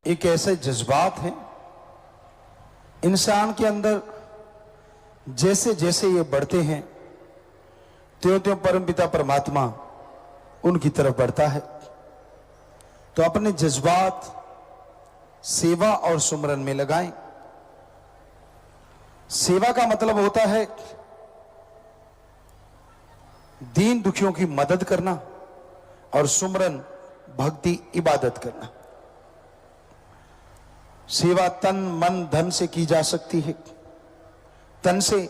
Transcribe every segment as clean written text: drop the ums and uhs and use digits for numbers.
एक ऐसे जज्बात हैं इंसान के अंदर, जैसे जैसे ये बढ़ते हैं त्यों त्यों परमपिता परमात्मा उनकी तरफ बढ़ता है। तो अपने जज्बात सेवा और सुमरन में लगाएं। सेवा का मतलब होता है दीन दुखियों की मदद करना, और सुमरन भक्ति इबादत करना। सेवा तन मन धन से की जा सकती है। तन से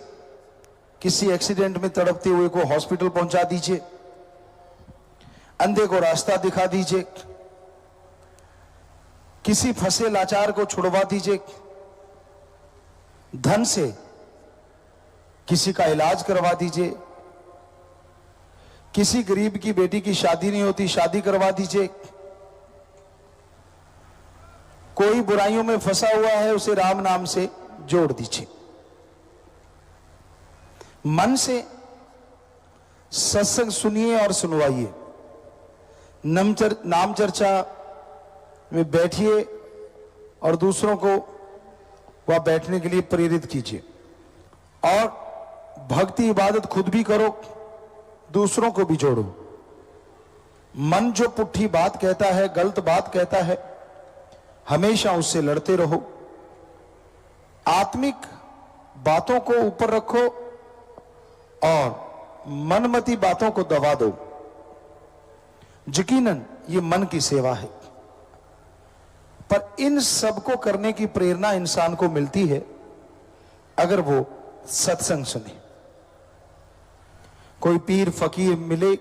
किसी एक्सीडेंट में तड़पते हुए को हॉस्पिटल पहुंचा दीजिए, अंधे को रास्ता दिखा दीजिए, किसी फंसे लाचार को छुड़वा दीजिए। धन से किसी का इलाज करवा दीजिए, किसी गरीब की बेटी की शादी नहीं होती, शादी करवा दीजिए। कोई बुराइयों में फंसा हुआ है, उसे राम नाम से जोड़ दीजिए। मन से सत्संग सुनिए और सुनवाइए। नाम चर्चा में बैठिए और दूसरों को वह बैठने के लिए प्रेरित कीजिए। और भक्ति इबादत खुद भी करो, दूसरों को भी जोड़ो। मन जो पुट्ठी बात कहता है, गलत बात कहता है, हमेशा उससे लड़ते रहो। आत्मिक बातों को ऊपर रखो और मनमती बातों को दबा दो। यकीनन ये मन की सेवा है, पर इन सब को करने की प्रेरणा इंसान को मिलती है अगर वो सत्संग सुने। कोई पीर फकीर मिले,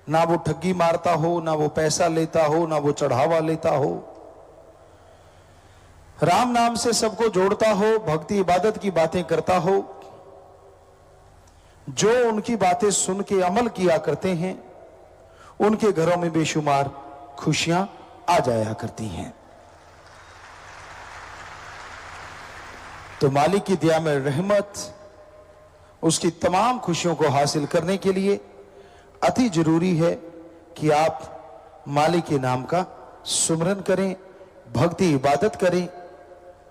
ना वो ठगी मारता हो, ना वो पैसा लेता हो, ना वो चढ़ावा लेता हो, राम नाम से सबको जोड़ता हो, भक्ति इबादत की बातें करता हो, जो उनकी बातें सुन के अमल किया करते हैं उनके घरों में बेशुमार खुशियां आ जाया करती हैं। तो मालिक की दया में रहमत, उसकी तमाम खुशियों को हासिल करने के लिए अति जरूरी है कि आप मालिक के नाम का सुमरन करें, भक्ति इबादत करें,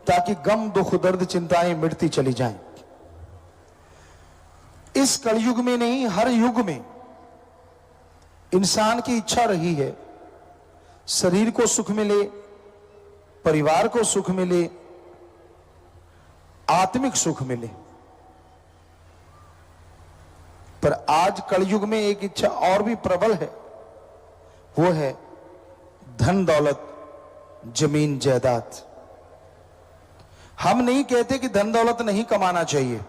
ताकि गम दुख दर्द चिंताएं मिटती चली जाएं। इस कलयुग में नहीं, हर युग में इंसान की इच्छा रही है शरीर को सुख मिले, परिवार को सुख मिले, आत्मिक सुख मिले। पर आज कलयुग में एक इच्छा और भी प्रबल है, वो है धन दौलत जमीन जायदाद। हम नहीं कहते कि धन दौलत नहीं कमाना चाहिए,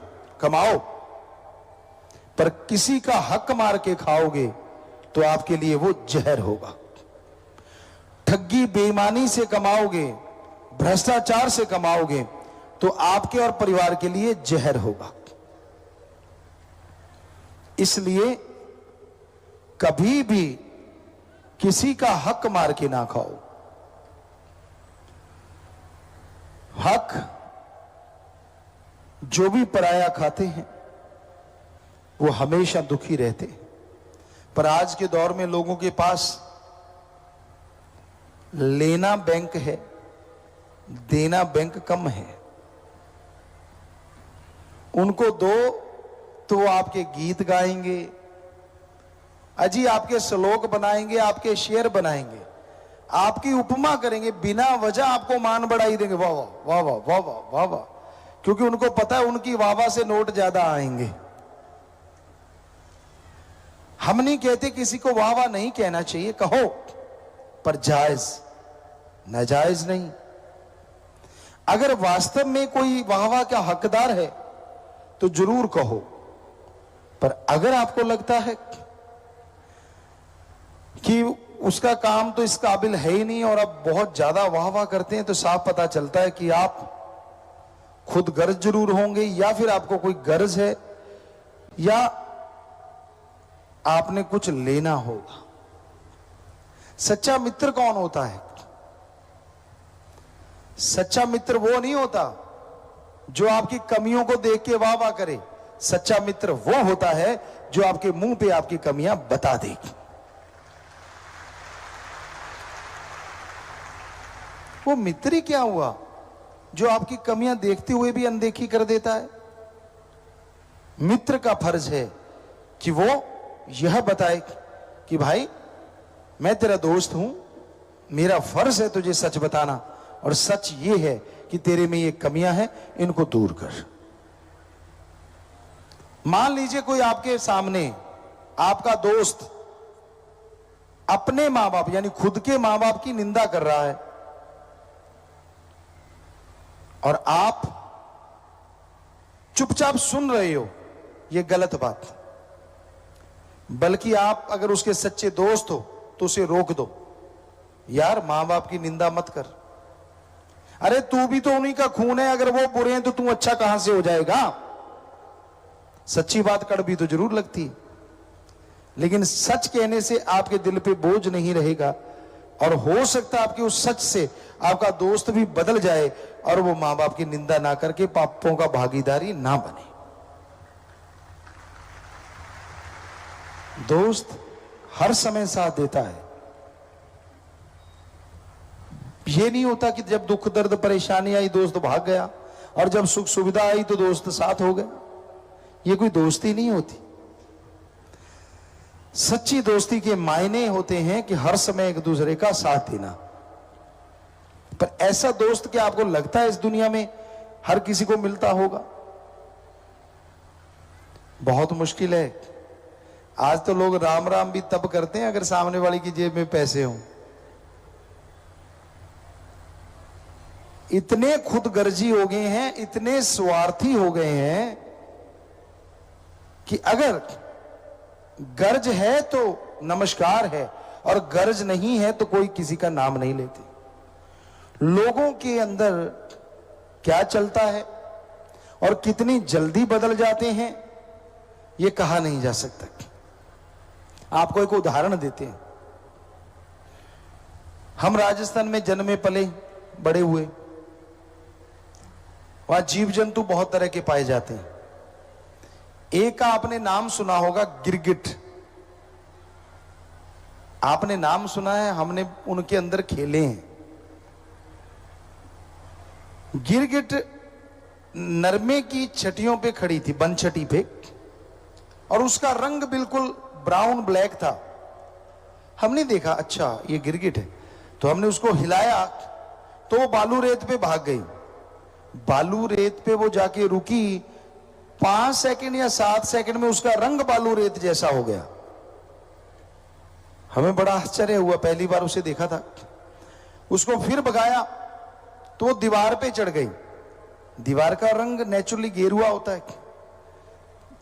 कमाओ, पर किसी का हक मार के खाओगे तो आपके लिए वो जहर होगा। ठगी बेईमानी से कमाओगे, भ्रष्टाचार से कमाओगे तो आपके और परिवार के लिए जहर होगा। इसलिए कभी भी किसी का हक मार के ना खाओ। हक जो भी पराया खाते हैं वो हमेशा दुखी रहते हैं। पर आज के दौर में लोगों के पास लेना बैंक है, देना बैंक कम है। उनको दो तो वो आपके गीत गाएंगे, अजी आपके श्लोक बनाएंगे, आपके शेर बनाएंगे, आपकी उपमा करेंगे, बिना वजह आपको मान बढ़ाई देंगे, वाह वाह वाह वाह वाह वाह वाह वाह, क्योंकि उनको पता है उनकी वाह वाह से नोट ज्यादा आएंगे। हम नहीं कहते किसी को वाह वाह नहीं कहना चाहिए, कहो, पर जायज नाजायज नहीं। अगर वास्तव में कोई वाह वाह का हकदार है तो जरूर कहो, पर अगर आपको लगता है कि उसका काम तो इस काबिल है ही नहीं और अब बहुत ज्यादा वाह वाह करते हैं, तो साफ पता चलता है कि आप खुद गर्ज जरूर होंगे, या फिर आपको कोई गर्ज है, या आपने कुछ लेना होगा। सच्चा मित्र कौन होता है? सच्चा मित्र वो नहीं होता जो आपकी कमियों को देख के वाह वाह करे। सच्चा मित्र वो होता है जो आपके मुंह पे आपकी कमियां बता देगी। वो मित्र ही क्या हुआ जो आपकी कमियां देखते हुए भी अनदेखी कर देता है। मित्र का फर्ज है कि वो यह बताए कि भाई मैं तेरा दोस्त हूं, मेरा फर्ज है तुझे सच बताना, और सच ये है कि तेरे में ये कमियां हैं, इनको दूर कर। मान लीजिए कोई आपके सामने, आपका दोस्त अपने मां बाप यानी खुद के मां बाप की निंदा कर रहा है और आप चुपचाप सुन रहे हो, यह गलत बात। बल्कि आप अगर उसके सच्चे दोस्त हो तो उसे रोक दो, यार मां बाप की निंदा मत कर। अरे तू भी तो उन्हीं का खून है, अगर वो बुरे हैं तो तू अच्छा कहां से हो जाएगा। सच्ची बात कड़वी तो जरूर लगती है, लेकिन सच कहने से आपके दिल पे बोझ नहीं रहेगा, और हो सकता है आपके उस सच से आपका दोस्त भी बदल जाए और वो मां बाप की निंदा ना करके पापों का भागीदारी ना बने। दोस्त हर समय साथ देता है। ये नहीं होता कि जब दुख दर्द परेशानी आई दोस्त भाग गया और जब सुख सुविधा आई तो दोस्त साथ हो गया। ये कोई दोस्ती नहीं होती। सच्ची दोस्ती के मायने होते हैं कि हर समय एक दूसरे का साथ देना। पर ऐसा दोस्त क्या आपको लगता है इस दुनिया में हर किसी को मिलता होगा? बहुत मुश्किल है। आज तो लोग राम राम भी तब करते हैं अगर सामने वाले की जेब में पैसे हों। इतने खुदगर्जी हो गए हैं, इतने स्वार्थी हो गए हैं कि अगर गर्ज है तो नमस्कार है और गर्ज नहीं है तो कोई किसी का नाम नहीं लेते। लोगों के अंदर क्या चलता है और कितनी जल्दी बदल जाते हैं यह कहा नहीं जा सकता। आपको एक उदाहरण देते हैं। हम राजस्थान में जन्मे पले बड़े हुए, वहां जीव जंतु बहुत तरह के पाए जाते हैं। एक का आपने नाम सुना होगा, गिरगिट। आपने नाम सुना है, हमने उनके अंदर खेले हैं। गिरगिट नरमे की छटियों पे खड़ी थी, बनछटी पे, और उसका रंग बिल्कुल ब्राउन ब्लैक था। हमने देखा अच्छा ये गिरगिट है, तो हमने उसको हिलाया तो वो बालू रेत पे भाग गई। बालू रेत पे वो जाके रुकी, 5 सेकंड या 7 सेकंड में उसका रंग बालू रेत जैसा हो गया। हमें बड़ा आश्चर्य हुआ, पहली बार उसे देखा था। उसको फिर भगाया तो वो दीवार पे चढ़ गई। दीवार का रंग नेचुरली गेरुआ होता है,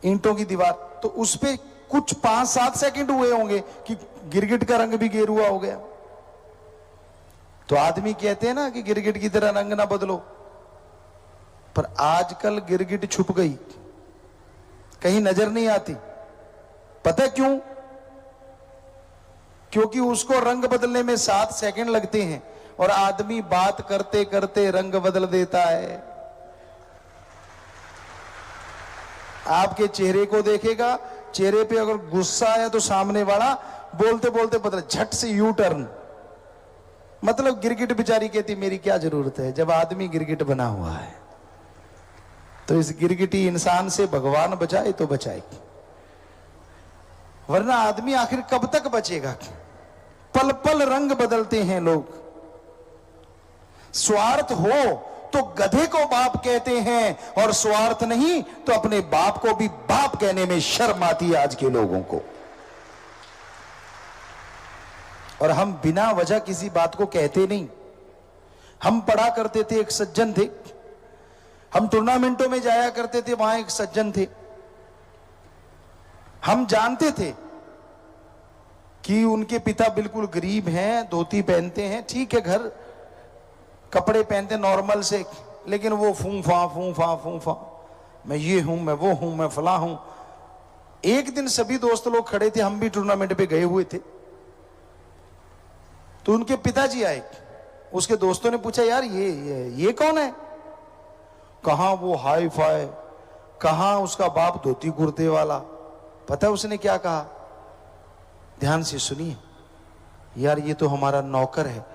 ईंटों की दीवार, तो उस पे कुछ 5-7 सेकंड हुए होंगे कि गिरगिट का रंग भी गेरुआ हो गया। तो आदमी कहते हैं ना कि गिरगिट की तरह रंग ना बदलो, पर आजकल गिरगिट छुप गई, कहीं नजर नहीं आती। पता क्यों? क्योंकि उसको रंग बदलने में 7 सेकंड लगते हैं और आदमी बात करते करते रंग बदल देता है। आपके चेहरे को देखेगा, चेहरे पे अगर गुस्सा आया तो सामने वाला बोलते बोलते बदल, झट से यू टर्न। मतलब गिरगिट बेचारी कहती मेरी क्या जरूरत है, जब आदमी गिरगिट बना हुआ है। तो इस गिरगिटी इंसान से भगवान बचाए तो बचाएगी, वरना आदमी आखिर कब तक बचेगा? पल पल रंग बदलते हैं लोग। स्वार्थ हो तो गधे को बाप कहते हैं, और स्वार्थ नहीं तो अपने बाप को भी बाप कहने में शर्म आती है आज के लोगों को। और हम बिना वजह किसी बात को कहते नहीं। हम पढ़ा करते थे, एक सज्जन थे, हम टूर्नामेंटों में जाया करते थे, वहां एक सज्जन थे। हम जानते थे कि उनके पिता बिल्कुल गरीब हैं, धोती पहनते हैं, ठीक है, घर कपड़े पहनते नॉर्मल से, लेकिन वो फूंफा फूंफा फूंफा, मैं ये हूं, मैं वो हूं, मैं फला हूं। एक दिन सभी दोस्त लोग खड़े थे, हम भी टूर्नामेंट पे गए हुए थे, तो उनके पिताजी आए। उसके दोस्तों ने पूछा यार ये कौन है? कहां वो हाई फाई, कहां उसका बाप धोती कुर्ते वाला। पता है उसने क्या कहा? ध्यान से सुनिए यार, ये तो हमारा नौकर है,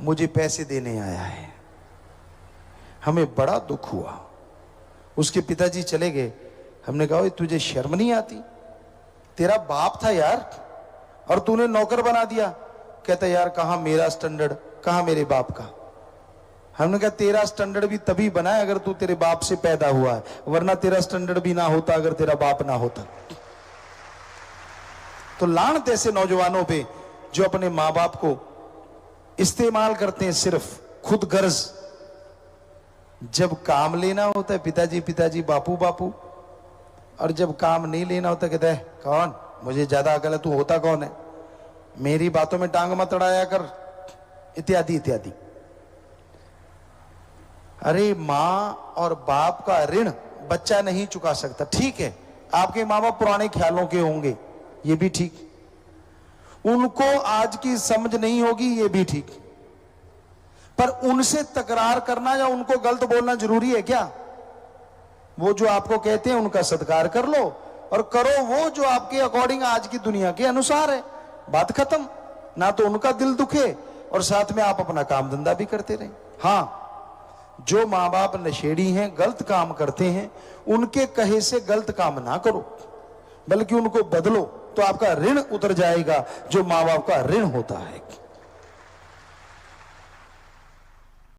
मुझे पैसे देने आया है। हमें बड़ा दुख हुआ। उसके पिताजी चले गए। हमने कहा तुझे शर्म नहीं आती? तेरा बाप था यार और तूने नौकर बना दिया। कहता यार कहां मेरा स्टैंडर्ड, कहां मेरे बाप का। हमने कहा तेरा स्टैंडर्ड भी तभी बना है अगर तू तेरे बाप से पैदा हुआ है, वरना तेरा स्टैंडर्ड भी ना होता अगर तेरा बाप ना होता। तो लानत ऐसे नौजवानों पे जो अपने मां बाप को इस्तेमाल करते हैं सिर्फ खुद गर्ज। जब काम लेना होता है पिताजी पिताजी बापू बापू, और जब काम नहीं लेना होता कहता है कौन, मुझे ज्यादा अकल है, तू होता कौन है, मेरी बातों में टांग मत अड़ाया कर, इत्यादि इत्यादि। अरे मां और बाप का ऋण बच्चा नहीं चुका सकता। ठीक है आपके मां बाप पुराने ख्यालों के होंगे, ये भी ठीक, उनको आज की समझ नहीं होगी, ये भी ठीक, पर उनसे तकरार करना या उनको गलत बोलना जरूरी है क्या? वो जो आपको कहते हैं उनका सत्कार कर लो और करो वो जो आपके अकॉर्डिंग आज की दुनिया के अनुसार है, बात खत्म। ना तो उनका दिल दुखे और साथ में आप अपना काम धंधा भी करते रहें। हाँ, जो माँ बाप नशेड़ी हैं, गलत काम करते हैं, उनके कहे से गलत काम ना करो, बल्कि उनको बदलो, तो आपका ऋण उतर जाएगा जो माँ बाप का ऋण होता है।